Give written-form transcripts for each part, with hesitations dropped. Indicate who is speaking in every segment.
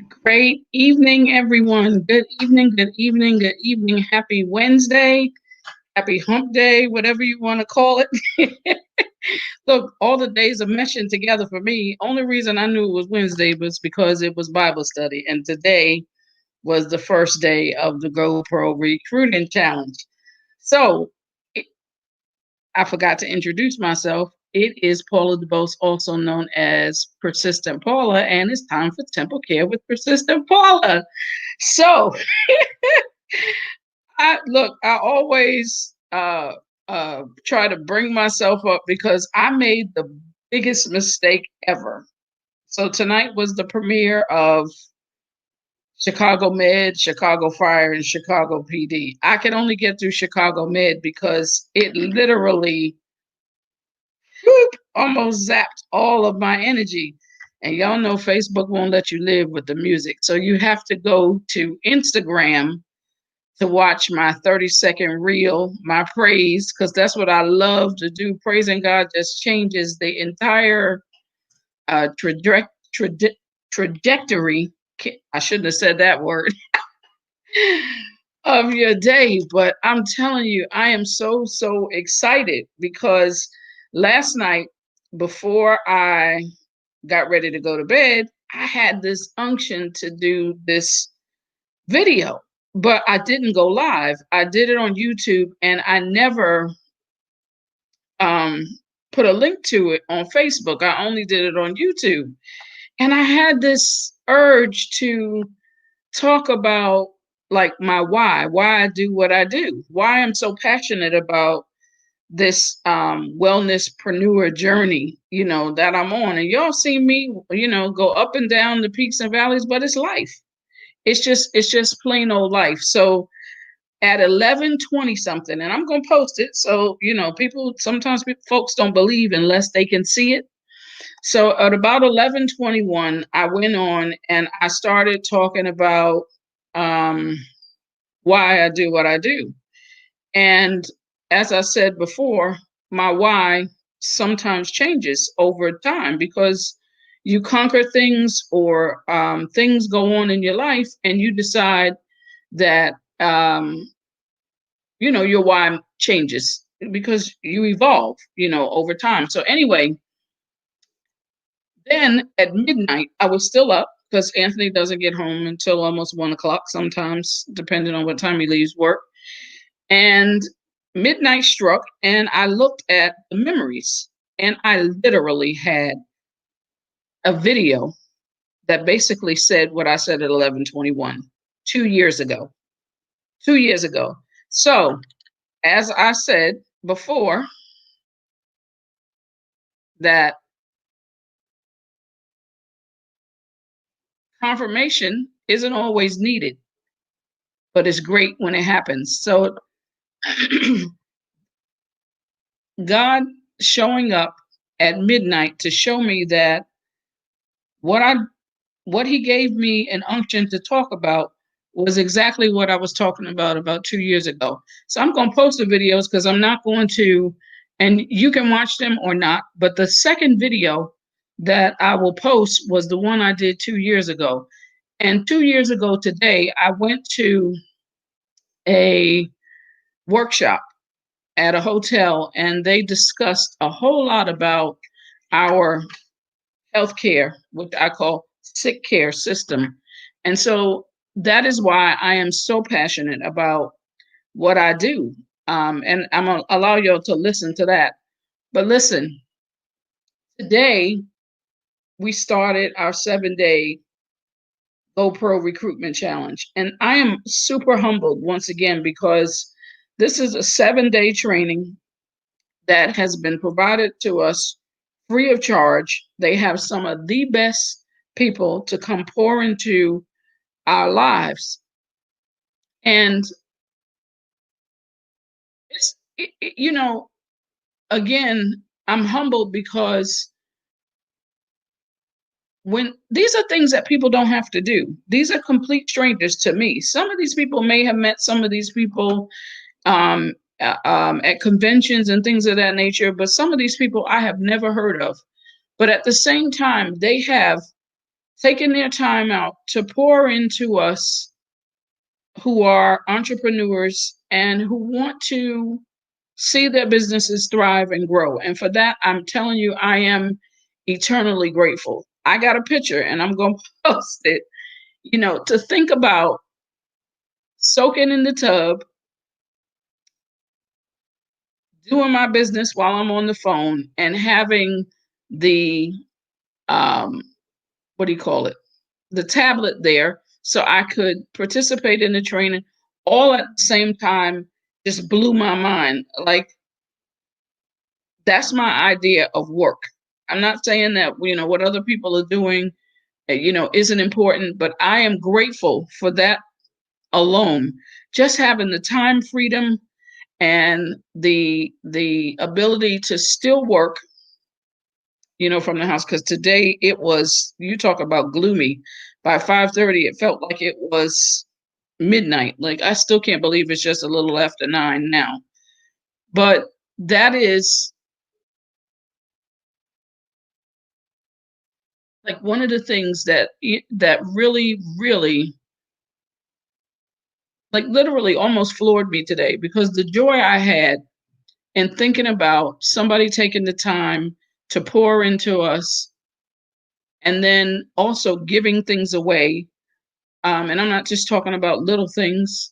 Speaker 1: Great evening, everyone. Good evening, good evening, good evening. Happy Wednesday, happy hump day, whatever you want to call it. Look, all the days are meshing together for me. Only reason I knew it was Wednesday was because it was Bible study, and today was the first day of the GoPro Recruiting Challenge. So I forgot to introduce myself. It is Paula DeBose, also known as Persistent Paula, and it's time for Temple Care with Persistent Paula. So I always try to bring myself up because I made the biggest mistake ever. So tonight was the premiere of Chicago Med, Chicago Fire, and Chicago PD. I could only get through Chicago Med because it literally whoop, almost zapped all of my energy. And y'all know Facebook won't let you live with the music. So you have to go to Instagram to watch my 30-second reel, my praise, because that's what I love to do. Praising God just changes the entire trajectory. I shouldn't have said that word of your day, but I'm telling you, I am so excited because last night, before I got ready to go to bed, I had this unction to do this video, but I didn't go live. I did it on YouTube, and I never um, put a link to it on Facebook. I only did it on YouTube. And I had this urge to talk about like my why I do what I do, why I'm so passionate about this wellnesspreneur journey, that I'm on. And y'all see me, go up and down the peaks and valleys, but it's life. It's just plain old life. So at 11:20 something, and I'm going to post it. So, people, sometimes folks don't believe unless they can see it. So at about 11:21, I went on and I started talking about um, why I do what I do. And as I said before, my why sometimes changes over time because you conquer things or things go on in your life and you decide that, your why changes because you evolve, over time. So anyway, then at midnight, I was still up because Anthony doesn't get home until almost 1 o'clock sometimes, depending on what time he leaves work. And midnight struck, and I looked at the memories, and I literally had a video that basically said what I said at 11:21 2 years ago. 2 years ago. So, as I said before, that confirmation isn't always needed, but it's great when it happens. So, God showing up at midnight to show me that what I what he gave me an unction to talk about was exactly what I was talking about 2 years ago. So I'm going to post the videos because I'm not going to, and you can watch them or not. But the second video that I will post was the one I did 2 years ago. And 2 years ago today, I went to a workshop at a hotel and they discussed a whole lot about our healthcare, which I call sick care system. And so that is why I am so passionate about what I do. And I'm going to allow y'all to listen to that. But listen, today we started our 7-day GoPro Recruitment Challenge. And I am super humbled once again because this is a 7-day training that has been provided to us free of charge. They have some of the best people to come pour into our lives. And it's, again, I'm humbled because when these are things that people don't have to do, these are complete strangers to me. Some of these people may have met some of these people um, at conventions and things of that nature, but some of these people I have never heard of. But at the same time, they have taking their time out to pour into us who are entrepreneurs and who want to see their businesses thrive and grow. And for that, I'm telling you, I am eternally grateful. I got a picture and I'm going to post it, to think about soaking in the tub, doing my business while I'm on the phone, and having the, um, what do you call it? The tablet there so I could participate in the training all at the same time. Just blew my mind. Like, that's my idea of work. I'm not saying that, what other people are doing, isn't important, but I am grateful for that alone. Just having the time freedom and the ability to still work, from the house. Because today it was, you talk about gloomy. By 5:30, it felt like it was midnight. Like, I still can't believe it's just a little after 9 now. But that is like one of the things that really, really, like, literally almost floored me today, because the joy I had in thinking about somebody taking the time to pour into us, and then also giving things away. And I'm not just talking about little things,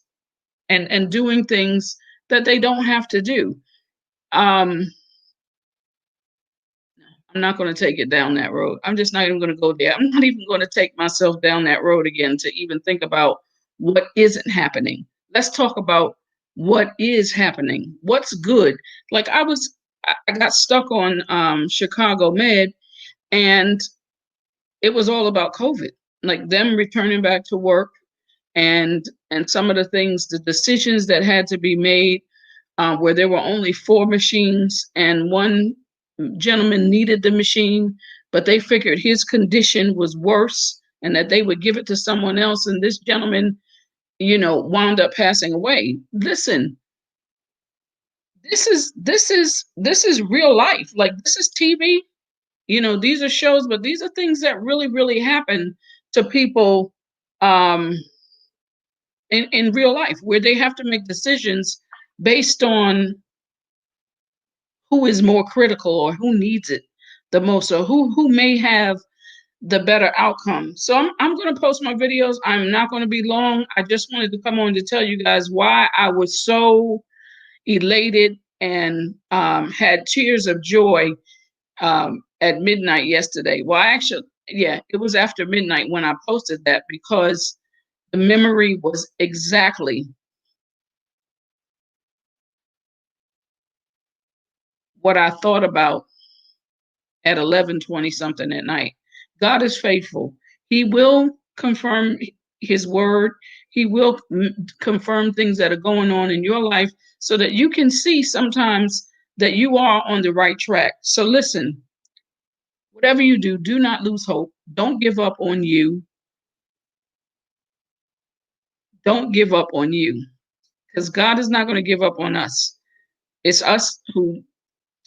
Speaker 1: and doing things that they don't have to do. Um, I'm not going to take it down that road. I'm just not even going to go there. I'm not even going to take myself down that road again to even think about what isn't happening. Let's talk about what is happening. What's good? Like, I got stuck on Chicago Med, and it was all about COVID, like them returning back to work, and some of the things, the decisions that had to be made, where there were only 4 machines, and one gentleman needed the machine, but they figured his condition was worse and that they would give it to someone else. And this gentleman, wound up passing away. Listen, this is real life. Like, this is TV. These are shows, but these are things that really, really happen to people, um, in real life, where they have to make decisions based on who is more critical, or who needs it the most, or who may have the better outcome. So I'm going to post my videos. I'm not going to be long. I just wanted to come on to tell you guys why I was so elated and had tears of joy at midnight yesterday. Well, actually, yeah, it was after midnight when I posted that, because the memory was exactly what I thought about at 11:20 something at night. God is faithful. He will confirm his word. He will confirm things that are going on in your life, so that you can see sometimes that you are on the right track. So listen, whatever you do, do not lose hope. Don't give up on you. Don't give up on you, because God is not going to give up on us. It's us who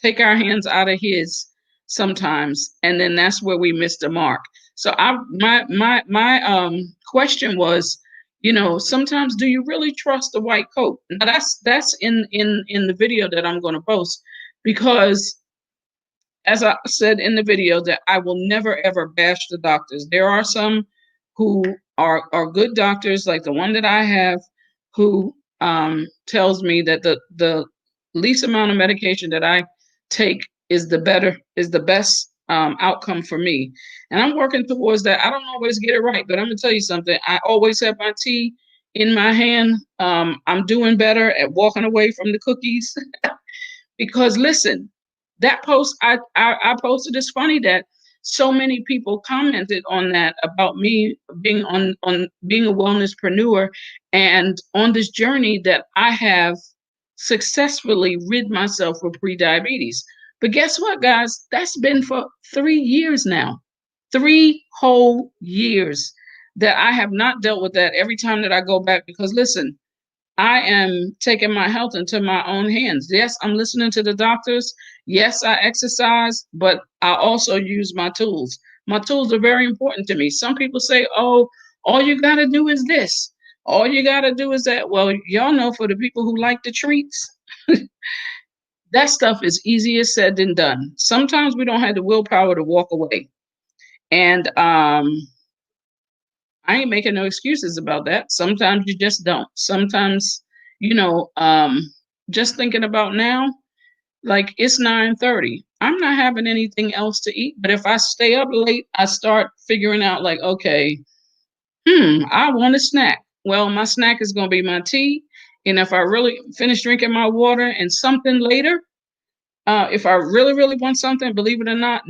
Speaker 1: take our hands out of his sometimes, and then that's where we miss the mark. So my question was, sometimes, do you really trust the white coat? Now, that's in the video that I'm going to post, because as I said in the video, that I will never ever bash the doctors. There are some who are good doctors, like the one that I have, who tells me that the least amount of medication that I take is the best outcome for me. And I'm working towards that. I don't always get it right, but I'm gonna tell you something. I always have my tea in my hand. I'm doing better at walking away from the cookies. Because listen, that post I posted, is funny that so many people commented on that, about me being on being a wellnesspreneur, and on this journey that I have successfully rid myself of prediabetes. But guess what, guys? That's been for 3 years now. 3 whole years that I have not dealt with that every time that I go back. Because listen, I am taking my health into my own hands. Yes, I'm listening to the doctors. Yes, I exercise, but I also use my tools. My tools are very important to me. Some people say, oh, all you got to do is this. All you got to do is that. Well, y'all know, for the people who like the treats, that stuff is easier said than done. Sometimes we don't have the willpower to walk away. And I ain't making no excuses about that. Sometimes you just don't. Sometimes, you know, just thinking about now, like it's 9:30. I'm not having anything else to eat. But if I stay up late, I start figuring out like, okay, I want a snack. Well, my snack is gonna be my tea. And if I really finish drinking my water and something later, if I really, really want something, believe it or not,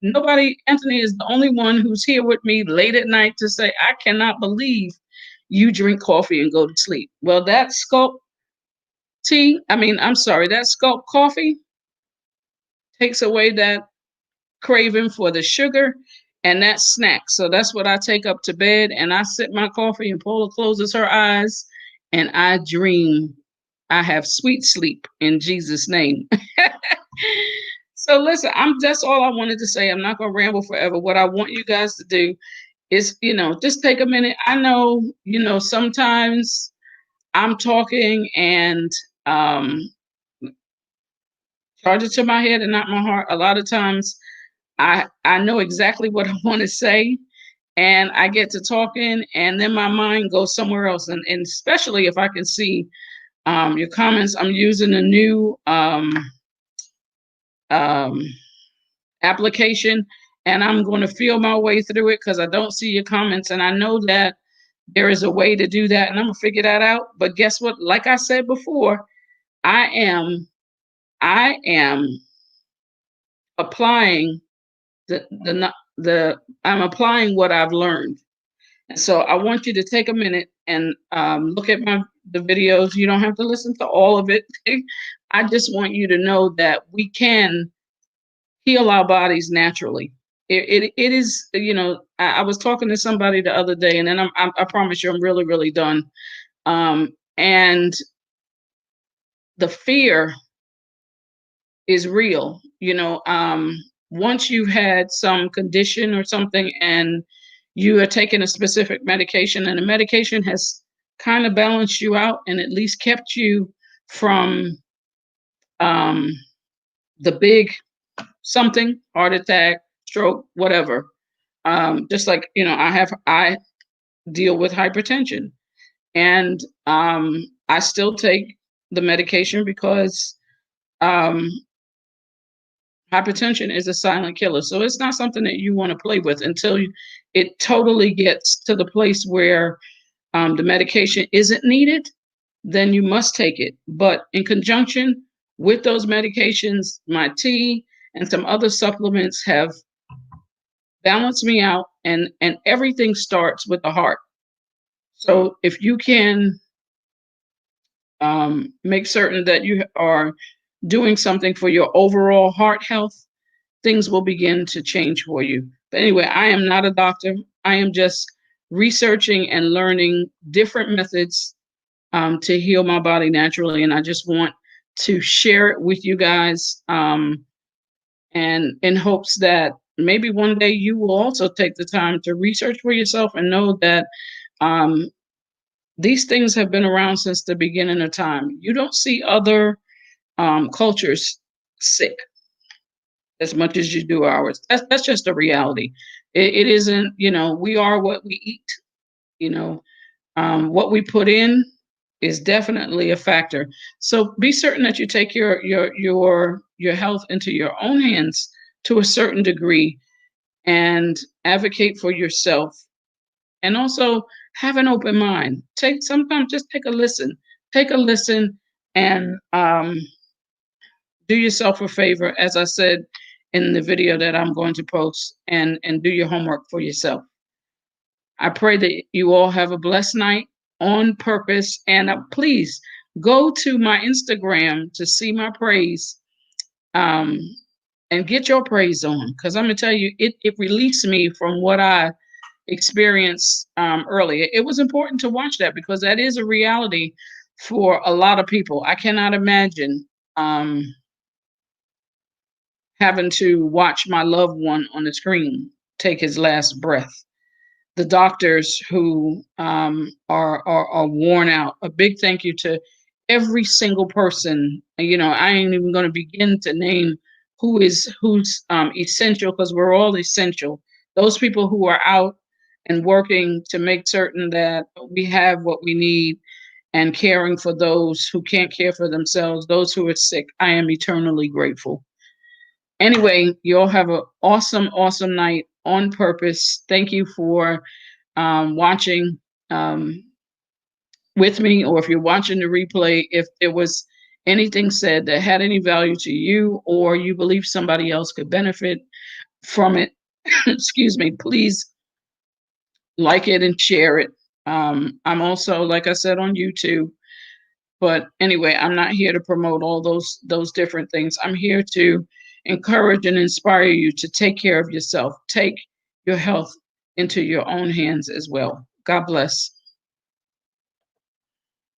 Speaker 1: nobody, Anthony is the only one who's here with me late at night to say, I cannot believe you drink coffee and go to sleep. Well, that Sculpt I'm sorry, that Sculpt coffee takes away that craving for the sugar and that snack. So that's what I take up to bed, and I sip my coffee, and Paula closes her eyes, and I dream. I have sweet sleep in Jesus' name. So listen, that's all I wanted to say. I'm not gonna ramble forever. What I want you guys to do is, just take a minute. I know, sometimes I'm talking and charge it to my head and not my heart. A lot of times I know exactly what I want to say, and I get to talking and then my mind goes somewhere else. And especially if I can see your comments. I'm using a new um, application, and I'm going to feel my way through it because I don't see your comments. And I know that there is a way to do that, and I'm going to figure that out. But guess what? Like I said before, I am I am applying the I'm applying what I've learned. And so I want you to take a minute and look at the videos. You don't have to listen to all of it. I just want you to know that we can heal our bodies naturally. It is, I was talking to somebody the other day, and then I promise you I'm really, really done. And the fear is real. Once you've had some condition or something and you are taking a specific medication, and the medication has kind of balanced you out and at least kept you from um, the big something, heart attack, stroke, whatever. Just like, I deal with hypertension, and I still take the medication because um, hypertension is a silent killer. So it's not something that you want to play with until it totally gets to the place where the medication isn't needed. Then you must take it. But in conjunction with those medications, my tea and some other supplements have balanced me out, and everything starts with the heart. So if you can make certain that you are doing something for your overall heart health, things will begin to change for you. But anyway, I am not a doctor. I am just researching and learning different methods to heal my body naturally. And I just want to share it with you guys, and in hopes that maybe one day you will also take the time to research for yourself and know that um, these things have been around since the beginning of time. You don't see other cultures sick as much as you do ours. That's just a reality. It isn't, we are what we eat. You know, what we put in is definitely a factor. So be certain that you take your health into your own hands to a certain degree, and advocate for yourself, and also have an open mind. Sometimes just take a listen, and do yourself a favor, as I said in the video that I'm going to post, and do your homework for yourself. I pray that you all have a blessed night on purpose, and please go to my Instagram to see my praise, um, and get your praise on, because I'm gonna tell you, it released me from what I experienced earlier. It was important to watch that because that is a reality for a lot of people. I cannot imagine having to watch my loved one on the screen take his last breath. The doctors who are worn out. A big thank you to every single person. You know, I ain't even going to begin to name who's essential, because we're all essential. Those people who are out and working to make certain that we have what we need, and caring for those who can't care for themselves, those who are sick. I am eternally grateful. Anyway, you all have an awesome, awesome night on purpose. Thank you for watching with me, or if you're watching the replay, if there was anything said that had any value to you, or you believe somebody else could benefit from it, excuse me, please like it and share it. I'm also, like I said, on YouTube. But anyway, I'm not here to promote all those different things. I'm here to encourage and inspire you to take care of yourself. Take your health into your own hands as well. God bless.